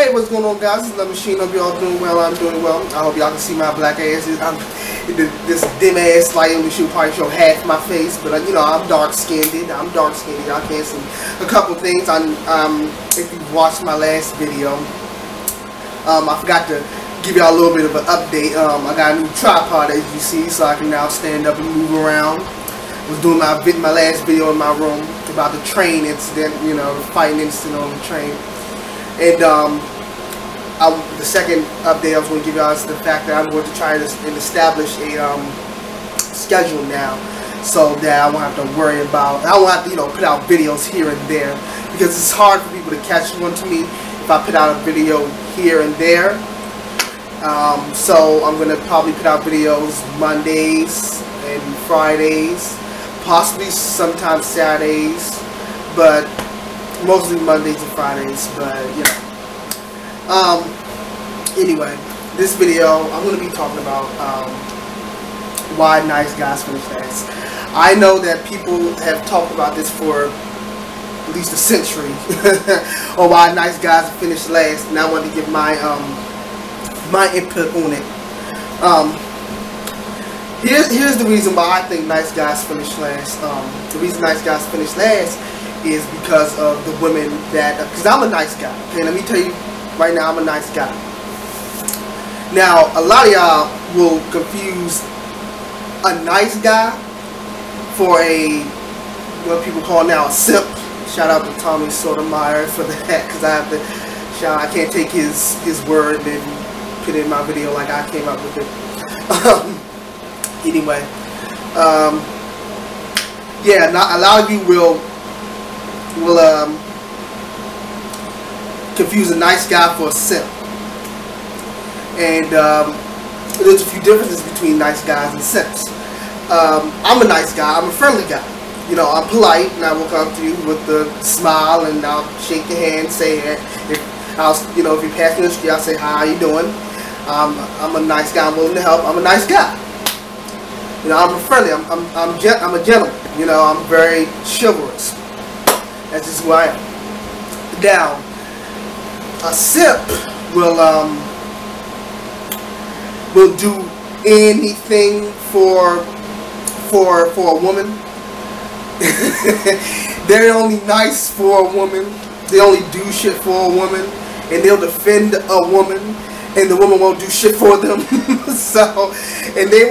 Hey, what's going on, guys? This is Love Machine. Hope y'all doing well. I'm doing well. I hope y'all can see my black ass. This dim ass light on the shoe probably show half my face, but you know I'm dark skinned. Y'all can't see a couple things. If you watched my last video, I forgot to give y'all a little bit of an update. I got a new tripod, as you see, so I can now stand up and move around. I was doing my last video in my room about the train incident, you know, the fighting incident on the train. And the second update I was going to give y'all is the fact that I'm going to try to establish a schedule now, so that I won't have to worry about, I won't have to, you know, put out videos here and there, because it's hard for people to catch on to me if I put out a video here and there. So I'm going to probably put out videos Mondays and Fridays, possibly sometimes Saturdays, but mostly Mondays and Fridays. But you know, anyway, this video I'm going to be talking about why nice guys finish last. I know that people have talked about this for at least a century, or why nice guys finish last, and I want to give my my input on it. Here's the reason why I think nice guys finish last. The reason nice guys finish last is because of the women that, because I'm a nice guy. Okay, let me tell you right now, I'm a nice guy. Now, a lot of y'all will confuse a nice guy for a, what people call now, a simp. Shout out to Tommy Sotomayor for that, because I have to shout. I can't take his word and put it in my video like I came up with it. Anyway, yeah, not a lot of you will confuse a nice guy for a simp, and there's a few differences between nice guys and simps. I'm a nice guy. I'm a friendly guy. You know, I'm polite, and I will come to you with a smile, and I'll shake your hand, say it. You know, if you pass me the street, I'll say, "How you doing?" I'm a nice guy. I'm willing to help. I'm a nice guy. You know, I'm friendly. I'm a gentleman. You know, I'm very chivalrous. That's just who I am. Now, a simp will do anything for a woman. They're only nice for a woman. They only do shit for a woman, and they'll defend a woman, and the woman won't do shit for them. So, and they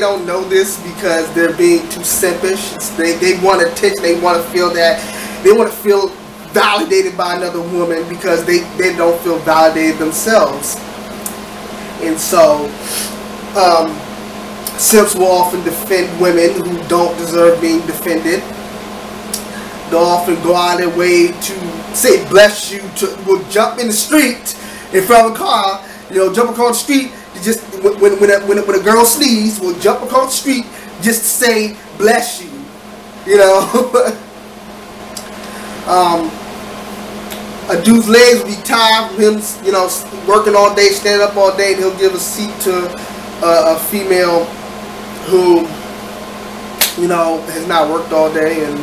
don't know this because they're being too simpish. They want attention. They want to feel that. They want to feel validated by another woman because they don't feel validated themselves. And so, simps will often defend women who don't deserve being defended. They'll often go out of their way to say bless you, will jump in the street in front of a car, you know, jump across the street, just when a girl sneezes, will jump across the street just to say bless you, you know. A dude's legs will be tired from him, you know, working all day, standing up all day, and he'll give a seat to a female who, you know, has not worked all day and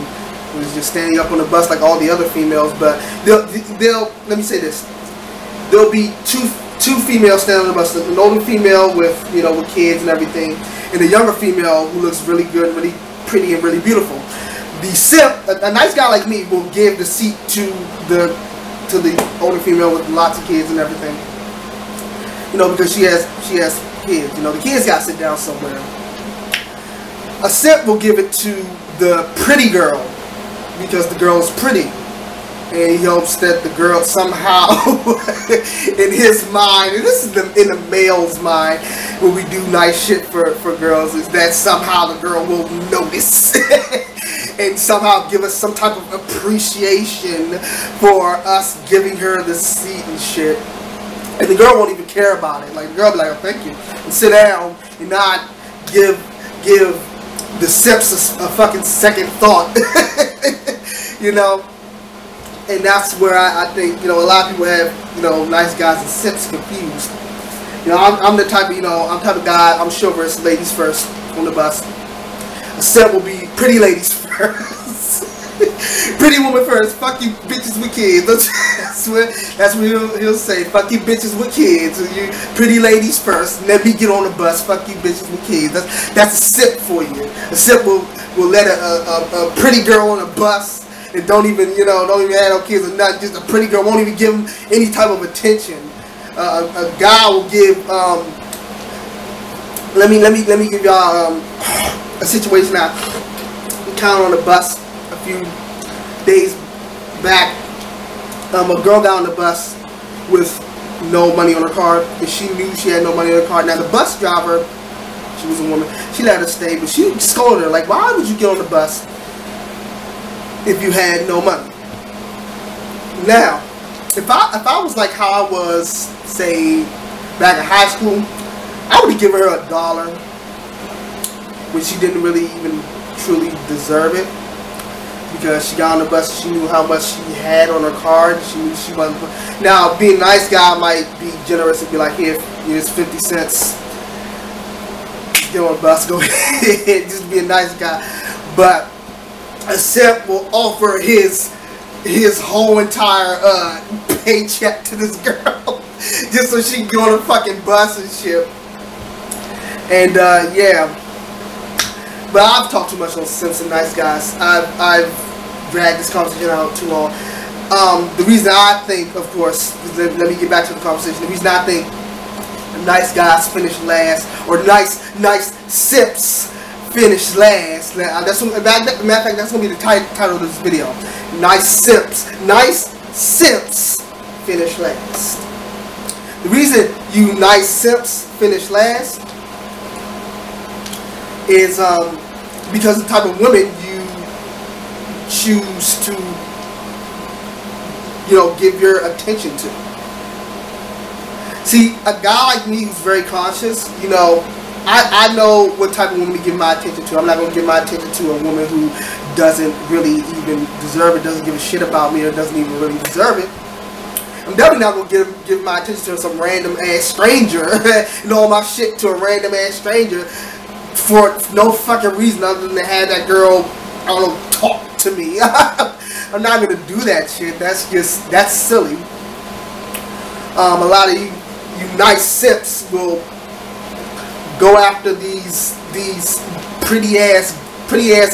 was just standing up on the bus like all the other females. But they'll let me say this: there'll be two females standing on the bus, an older female with, you know, with kids and everything, and a younger female who looks really good, really pretty, and really beautiful. The simp, a nice guy like me, will give the seat to the older female with lots of kids and everything, you know, because she has kids. You know, the kids got to sit down somewhere. A simp will give it to the pretty girl because the girl is pretty, and he hopes that the girl somehow, in his mind, and this is in the male's mind, when we do nice shit for girls, is that somehow the girl will notice and somehow give us some type of appreciation for us giving her the seat and shit. And the girl won't even care about it. Like, the girl will be like, "Oh, thank you," and sit down and not give the simps a fucking second thought. You know. And that's where I think, you know, a lot of people have, you know, nice guys and simps confused. You know, I'm the type of, you know, I'm the type of guy, I'm chivalrous, ladies first on the bus. A simp will be pretty ladies first. Pretty woman first. Fuck you bitches with kids. That's what he'll say. Fuck you bitches with kids. You pretty ladies first. Let me get on the bus. Fuck you bitches with kids. That's a sip for you. A sip will let a pretty girl on a bus and don't even have no kids or nothing. Just a pretty girl won't even give him any type of attention. A guy will give. Let me give y'all a situation I encountered on the bus a few days back. A girl got on the bus with no money on her card, and she knew she had no money on her card. Now the bus driver, she was a woman, she let her stay, but she scolded her like, "Why would you get on the bus if you had no money?" Now, if I was like how I was, say, back in high school, I would have given her $1 when she didn't really even truly deserve it, because she got on the bus, she knew how much she had on her card, she knew she wasn't. Now, being a nice guy, I might be generous and be like, here's 50 cents, get on the bus, go ahead, just be a nice guy. But a simp will offer his whole entire paycheck to this girl just so she can go on a fucking bus and shit. And yeah, but I've talked too much on Simps and nice guys. I've dragged this conversation out too long. The reason I think, of course, let me get back to the conversation. The reason I think nice guys finish last, or nice simps finish last. That's matter of fact, that's gonna be the title of this video. Nice simps finish last. The reason you nice simps finish last is because of the type of women you choose to, give your attention to. See, a guy like me who's very conscious, I know what type of woman to give my attention to. I'm not going to give my attention to a woman who doesn't really even deserve it, doesn't give a shit about me, or doesn't even really deserve it. I'm definitely not going to give my attention to some random ass stranger and all my shit to a random ass stranger for no fucking reason other than to have that girl, I don't know, talk to me. I'm not going to do that shit. That's silly. A lot of you nice simps will go after these pretty ass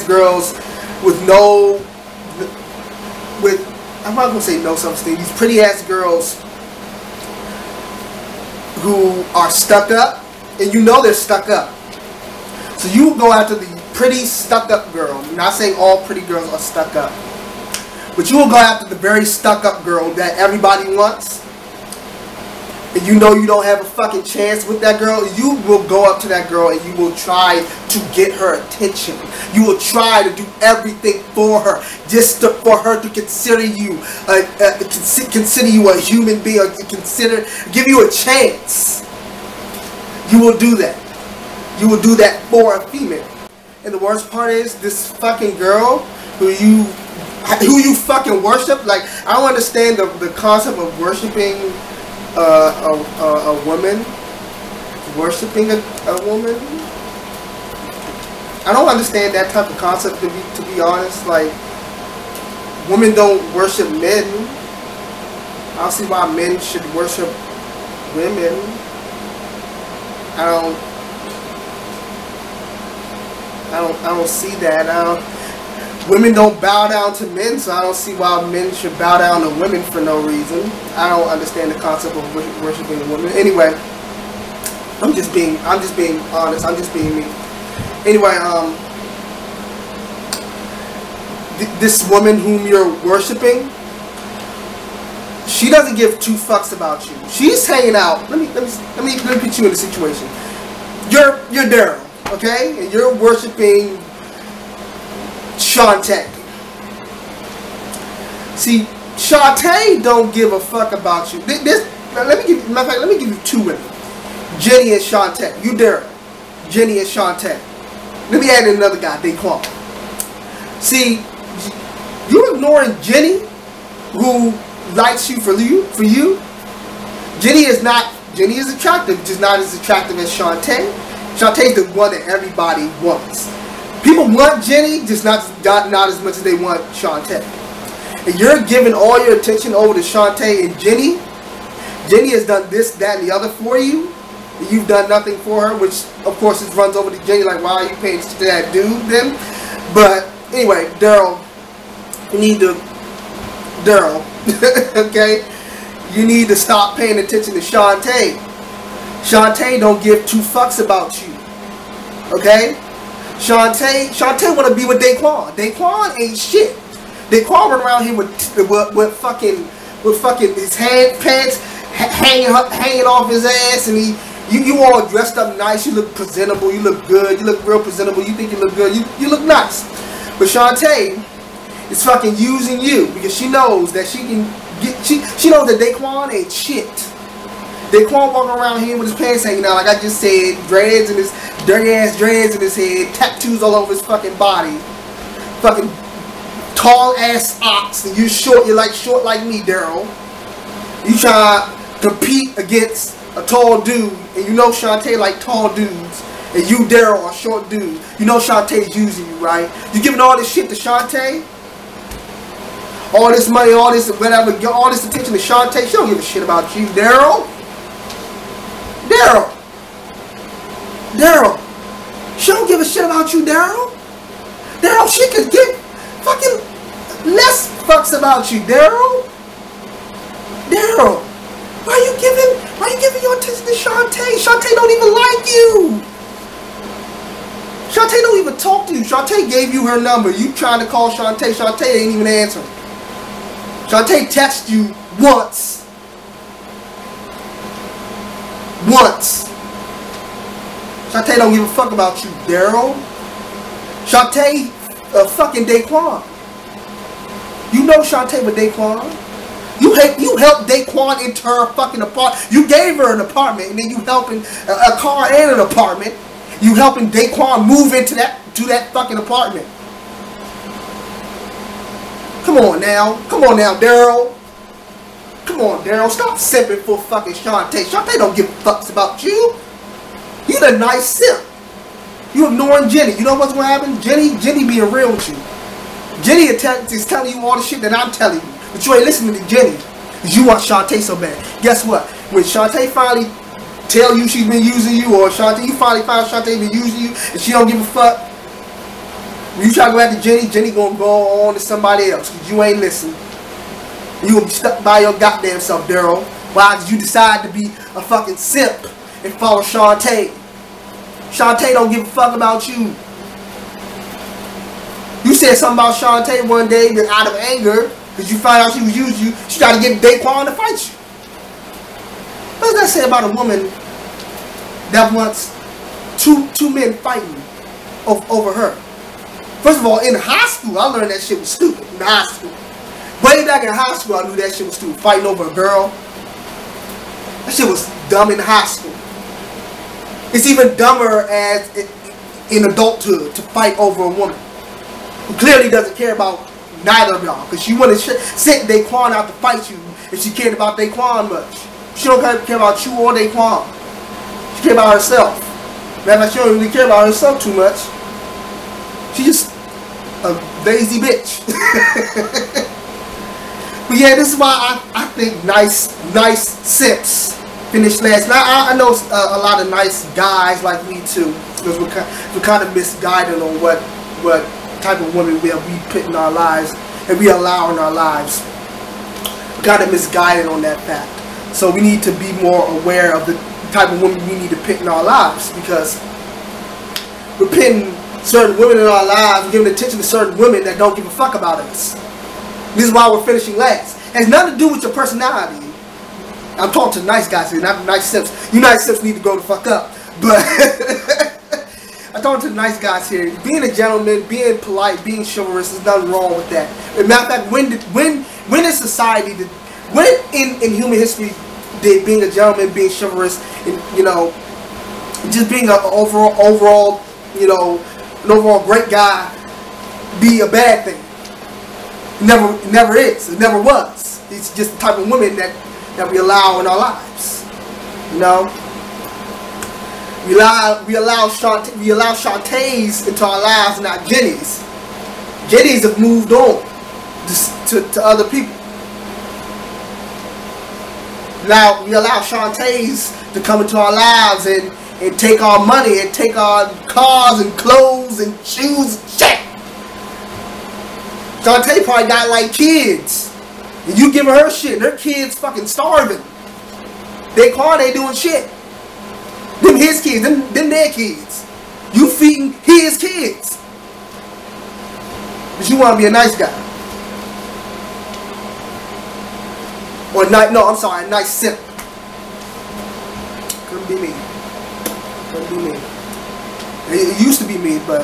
girls with I'm not gonna say no self-esteem. These pretty ass girls who are stuck up, and they're stuck up. So you go after the pretty stuck up girl. I'm not saying all pretty girls are stuck up, but you will go after the very stuck up girl that everybody wants. And you don't have a fucking chance with that girl, you will go up to that girl and you will try to get her attention. You will try to do everything for her, just for her to consider you a human being, or give you a chance. You will do that. You will do that for a female. And the worst part is, this fucking girl who you fucking worship. Like, I don't understand the concept of worshiping a woman, worshiping a woman. I don't understand that type of concept, to be honest. Like, women don't worship men. I don't see why men should worship women. I don't see that. Women don't bow down to men, so I don't see why men should bow down to women for no reason. I don't understand the concept of worshiping a woman. Anyway, I'm just being honest. I'm just being me. Anyway, this woman whom you're worshiping, she doesn't give two fucks about you. She's hanging out. Let me put you in a situation. You're Daryl, okay, and you're worshiping Shantae. See, Shantae don't give a fuck about you. Let me give you two women, Jenny and Shantae. You Daryl, Jenny and Shantae. Let me add in another guy, Daquan. See, you're ignoring Jenny, who likes you for you. Jenny is attractive, just not as attractive as Shantae. Shantae's the one that everybody wants. People want Jenny, just not as much as they want Shantae. And you're giving all your attention over to Shantae and Jenny. Jenny has done this, that, and the other for you. And you've done nothing for her, which of course it runs over to Jenny like, why are you paying attention to that dude then? But anyway, Daryl, you need to, okay? You need to stop paying attention to Shantae. Shantae don't give two fucks about you. Okay? Shantae want to be with Daquan. Daquan ain't shit. Daquan run around here with fucking his pants hanging off his ass, and you all dressed up nice. You look presentable. You look good. You look real presentable. You think you look good. You look nice. But Shantae is fucking using you because she knows that she can get. She knows that Daquan ain't shit. Daquan walking around here with his pants hanging out, like I just said, dreads and his dirty ass dreads in his head, tattoos all over his fucking body, fucking tall ass ox, and you're short like me, Daryl. You try to compete against a tall dude, and you know Shantae like tall dudes, and you, Daryl, are short dude. You know Shantae's using you, right? You giving all this shit to Shantae, all this money, all this whatever, all this attention to Shantae. She don't give a shit about you, Daryl. Daryl, she don't give a shit about you, Daryl. Daryl, she could give fucking less fucks about you, Daryl. Daryl, why are you giving your attention to Shantae? Shantae don't even like you. Shantae don't even talk to you. Shantae gave you her number. You trying to call Shantae. Shantae ain't even answering. Shantae texted you once. Shantae don't give a fuck about you, Daryl. Shantae, fucking Daquan. You know Shantae with Daquan. You helped Daquan into her fucking apartment. You gave her an apartment, and then you helping a car and an apartment. You helping Daquan move into that fucking apartment. Come on now, Daryl. Come on, Daryl. Stop simping for fucking Shantae. Shantae don't give fucks about you. You the nice simp. You ignoring Jenny. You know what's gonna happen? Jenny being real with you. Jenny is telling you all the shit that I'm telling you, but you ain't listening to Jenny because you want Shantae so bad. Guess what? When Shantae finally tell you she's been using you, or you finally find Shantae been using you, and she don't give a fuck, when you try to go after Jenny gonna go on to somebody else because you ain't listening. You gonna be stuck by your goddamn self, Daryl. Why did you decide to be a fucking simp and follow Shantae? Shantae don't give a fuck about you. You said something about Shantae one day that out of anger, because you found out she was using you, she tried to get Daquan to fight you. What does that say about a woman that wants two men fighting over her? First of all, in high school, I learned that shit was stupid. In high school. Way back in high school, I knew that shit was stupid. Fighting over a girl. That shit was dumb in high school. It's even dumber as in adulthood to fight over a woman who clearly doesn't care about neither of y'all. Because she wouldn't send Daquan out to fight you if she cared about Daquan much. She don't care about you or Daquan. She cares about herself. Matter of fact, she don't really care about herself too much. She's just a lazy bitch. But yeah, this is why I think nice simps finished last. Now I know a lot of nice guys like me too, because we're kind of misguided on what type of women we put in our lives and we allow in our lives. We're kind of misguided on that fact. So we need to be more aware of the type of women we need to put in our lives, because we're putting certain women in our lives and giving attention to certain women that don't give a fuck about us. This is why we're finishing last. It has nothing to do with your personality. I'm talking to nice guys here, not nice simps. You nice simps need to grow the fuck up. But I'm talking to the nice guys here. Being a gentleman, being polite, being chivalrous, there's nothing wrong with that. As a matter of fact, when in society, when in human history did being a gentleman, being chivalrous, and just being an overall, an overall great guy be a bad thing? It never is. It never was. It's just the type of women that we allow in our lives. We allow Shantays into our lives, not Jennies. Jennies have moved on to other people. Now we allow Shantays to come into our lives and take our money and take our cars and clothes and shoes and shit. Shantae probably got like kids. And you giving her shit and her kids fucking starving. They car ain't doing shit. Them his kids, them their kids. You feeding his kids. But you want to be a nice guy. Or a nice simp. Couldn't be me. Couldn't be me. It used to be me, but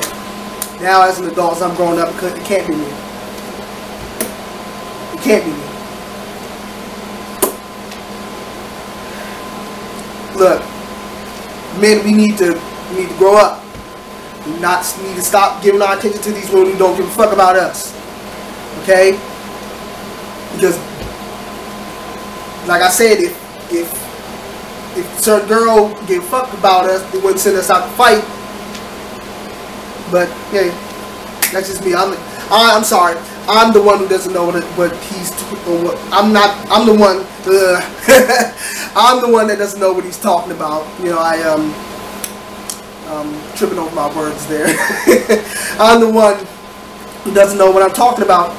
now as an adult, as I'm growing up, it can't be me. It can't be me. Look, men, we need to grow up. We need to stop giving our attention to these women who don't give a fuck about us. Okay? Because, like I said, if certain girl gave a fuck about us, they wouldn't send us out to fight. But yeah, that's just me. I'm sorry. I'm the one who doesn't know what he's. I'm the one. I'm the one that doesn't know what he's talking about. You know, I'm tripping over my words there. I'm the one who doesn't know what I'm talking about.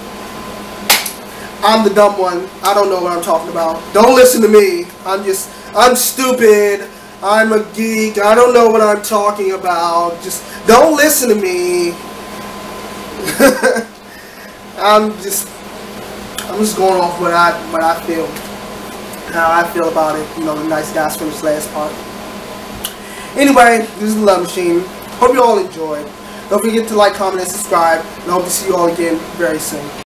I'm the dumb one. I don't know what I'm talking about. Don't listen to me. I'm stupid. I'm a geek. I don't know what I'm talking about. Just don't listen to me. I'm just going off what I feel, how I feel about it. You know, the nice guys from this last part. Anyway, this is the Love Machine. Hope you all enjoyed. Don't forget to like, comment, and subscribe. And I hope to see you all again very soon.